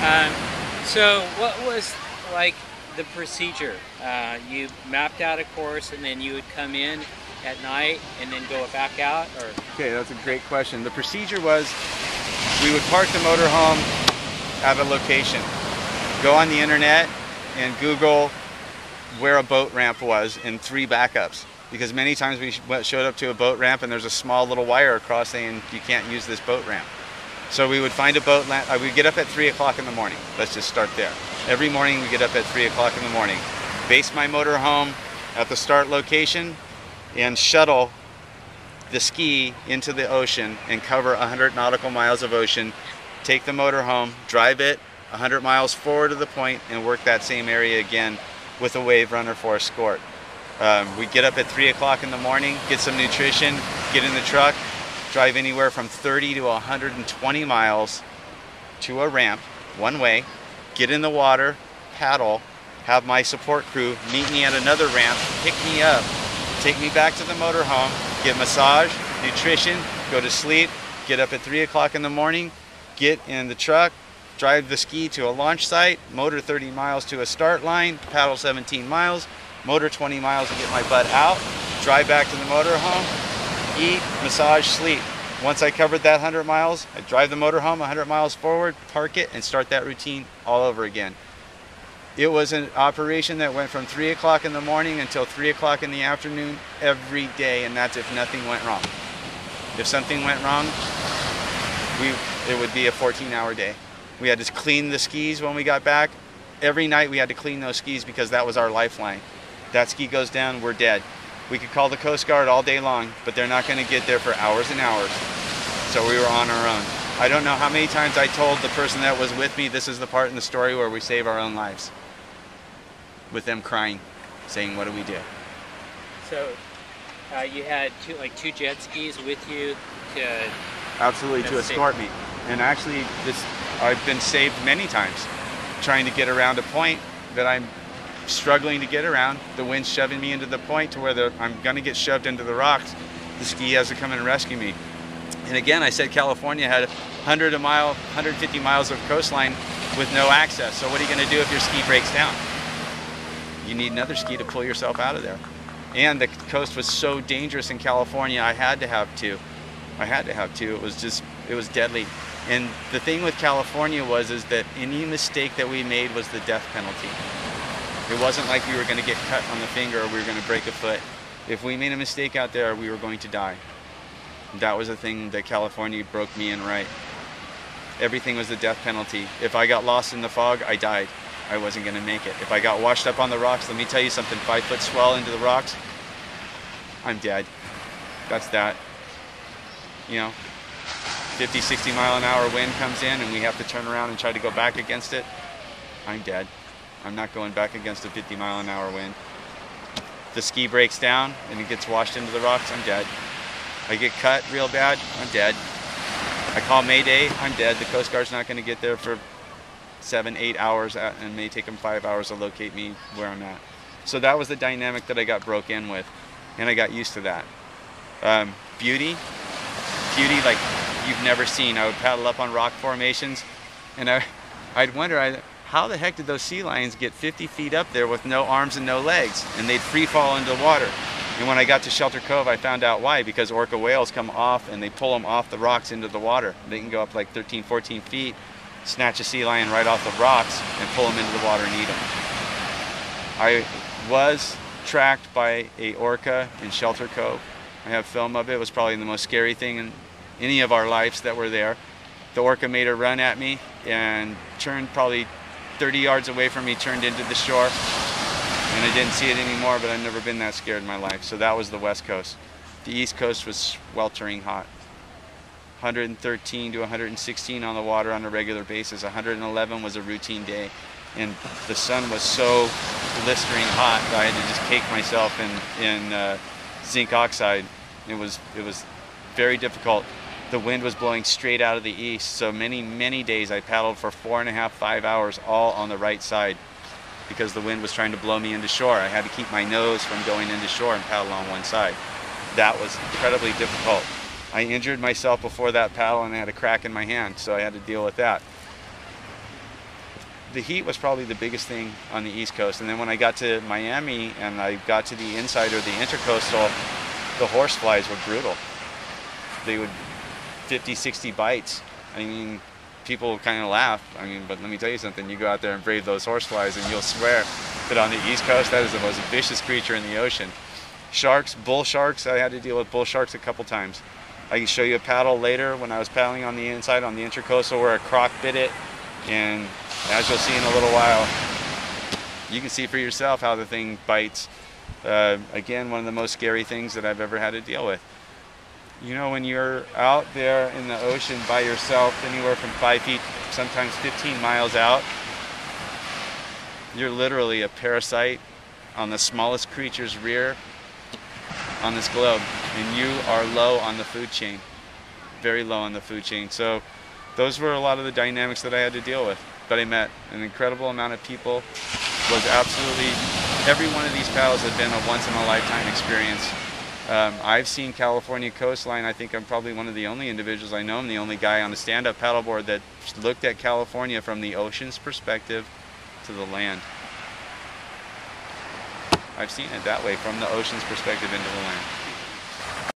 Um, so what was like the procedure? You mapped out a course and then you would come in at night and then go back out, or? Okay, that's a great question. The procedure was we would park the motorhome at a location, go on the internet and Google where a boat ramp was in 3 backups. Because many times we showed up to a boat ramp and there's a small little wire across saying you can't use this boat ramp. So we would find a boat ramp. We'd get up at 3 o'clock in the morning. Let's just start there. Every morning we get up at 3 o'clock in the morning, base my motor home at the start location and shuttle the ski into the ocean and cover 100 nautical miles of ocean, take the motor home, drive it 100 miles forward to the point and work that same area again with a wave runner for a escort. We get up at 3 o'clock in the morning, get some nutrition, get in the truck, drive anywhere from 30 to 120 miles to a ramp, one way, get in the water, paddle, have my support crew meet me at another ramp, pick me up, take me back to the motorhome, get massage, nutrition, go to sleep, get up at 3 o'clock in the morning, get in the truck, drive the ski to a launch site, motor 30 miles to a start line, paddle 17 miles, motor 20 miles to get my butt out, drive back to the motorhome, eat, massage, sleep. Once I covered that 100 miles, I drive the motorhome 100 miles forward, park it, and start that routine all over again. It was an operation that went from 3 o'clock in the morning until 3 o'clock in the afternoon every day, and that's if nothing went wrong. If something went wrong, it would be a 14-hour day. We had to clean the skis when we got back. Every night we had to clean those skis because that was our lifeline. That ski goes down, we're dead. We could call the Coast Guard all day long, but they're not going to get there for hours and hours. So we were on our own. I don't know how many times I told the person that was with me, this is the part in the story where we save our own lives. With them crying, saying, what do we do? So you had two jet skis with you to... Absolutely, to escort me. And actually, I've been saved many times trying to get around a point that I'm struggling to get around. The wind's shoving me into the point to where I'm going to get shoved into the rocks. The ski has to come and rescue me. And again, I said California had 150 miles of coastline with no access. So what are you going to do if your ski breaks down? You need another ski to pull yourself out of there. And the coast was so dangerous in California, I had to have two. It was deadly. And the thing with California is that any mistake that we made was the death penalty. It wasn't like we were going to get cut on the finger or we were going to break a foot. If we made a mistake out there, we were going to die. That was the thing that California broke me in right. Everything was the death penalty. If I got lost in the fog, I died. I wasn't going to make it. If I got washed up on the rocks, let me tell you something, 5-foot swell into the rocks, I'm dead. That's that. You know, 50, 60 mile an hour wind comes in and we have to turn around and try to go back against it, I'm dead. I'm not going back against a 50 mile an hour wind. The ski breaks down and it gets washed into the rocks, I'm dead. I get cut real bad, I'm dead. I call Mayday, I'm dead. The Coast Guard's not going to get there for 7-8 hours and may take them 5 hours to locate me where I'm at. So that was the dynamic that I got broke in with, and I got used to that. Beauty like you've never seen. I would paddle up on rock formations and I'd wonder, how the heck did those sea lions get 50 feet up there with no arms and no legs? And they'd free fall into the water. And when I got to Shelter Cove, I found out why, because orca whales come off and they pull them off the rocks into the water. They can go up like 13, 14 feet, snatch a sea lion right off the rocks and pull them into the water and eat them. I was tracked by a orca in Shelter Cove. I have film of it. It was probably the most scary thing in any of our lives that were there. The orca made a run at me and turned probably 30 yards away from me, turned into the shore. And I didn't see it anymore, but I've never been that scared in my life. So that was the West Coast. The East Coast was sweltering hot. 113 to 116 on the water on a regular basis. 111 was a routine day. And the sun was so blistering hot that I had to just cake myself in zinc oxide. It was very difficult. The wind was blowing straight out of the east, so many days I paddled for 4.5, 5 hours all on the right side because the wind was trying to blow me into shore. I had to keep my nose from going into shore and paddle on one side. That was incredibly difficult. I injured myself before that paddle and I had a crack in my hand, so I had to deal with that. the heat was probably the biggest thing on the East Coast. And then when I got to Miami and I got to the inside or the intercoastal, the horse flies were brutal. They would 50, 60 bites. I mean, people kind of laugh. I mean, but let me tell you something. You go out there and brave those horse flies and you'll swear that on the East Coast, that is the most vicious creature in the ocean. Sharks, bull sharks, I had to deal with bull sharks a couple times. I can show you a paddle later when I was paddling on the inside on the intercoastal where a croc bit it. And as you'll see in a little while, you can see for yourself how the thing bites. Again, one of the most scary things that I've ever had to deal with. You know, when you're out there in the ocean by yourself, anywhere from 5 feet, sometimes 15 miles out, you're literally a parasite on the smallest creature's rear on this globe. And you are low on the food chain, very low on the food chain. So those were a lot of the dynamics that I had to deal with. But I met an incredible amount of people. Was absolutely, every one of these paddles had been a once-in-a-lifetime experience. I've seen California coastline. I think I'm probably one of the only individuals I know. I'm the only guy on a stand-up paddleboard that looked at California from the ocean's perspective to the land. I've seen it that way, from the ocean's perspective into the land.